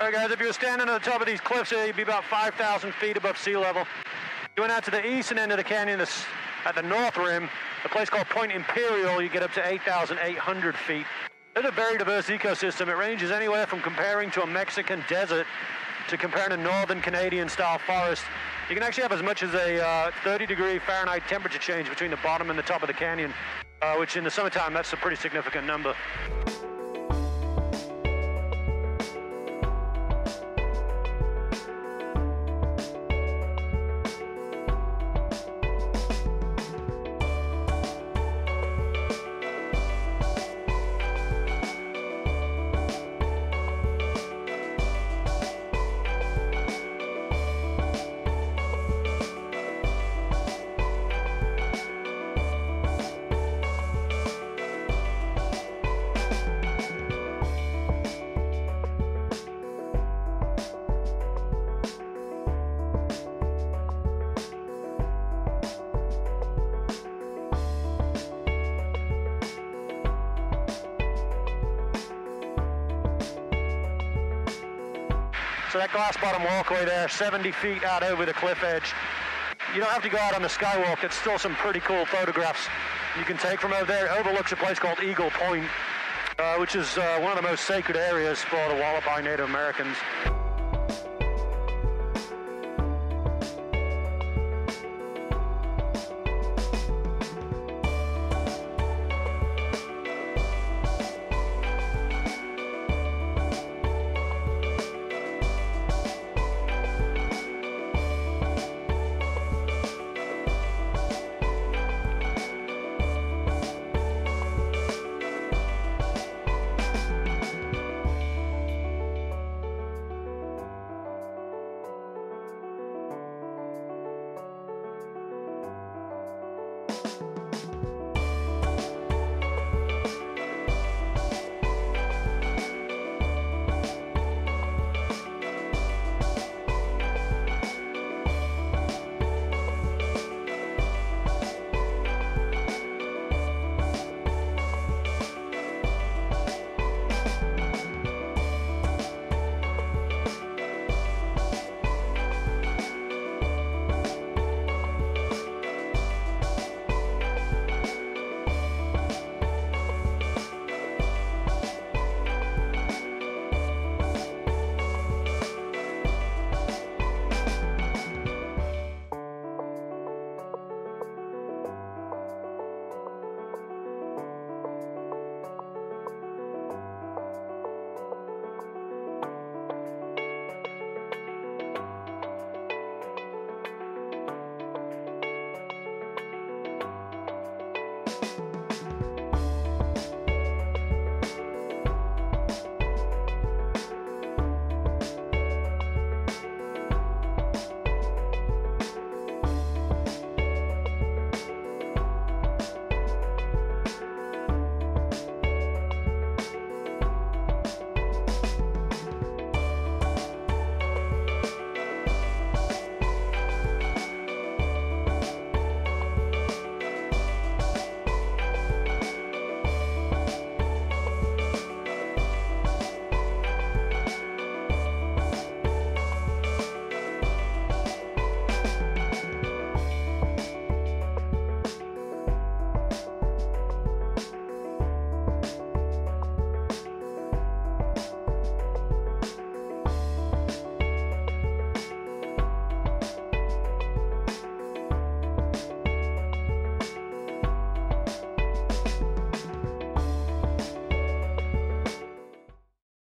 All right, guys, if you were standing on the top of these cliffs here, you'd be about 5,000 feet above sea level. You went out to the eastern end of the canyon, at the north rim, a place called Point Imperial, you get up to 8,800 feet. It's a very diverse ecosystem. It ranges anywhere from comparing to a Mexican desert to comparing a northern Canadian-style forest. You can actually have as much as a 30-degree Fahrenheit temperature change between the bottom and the top of the canyon, which in the summertime, that's a pretty significant number. So that glass bottom walkway there, 70 feet out over the cliff edge. You don't have to go out on the skywalk. It's still some pretty cool photographs you can take from over there. It overlooks a place called Eagle Point, which is one of the most sacred areas for the Wallapai Native Americans.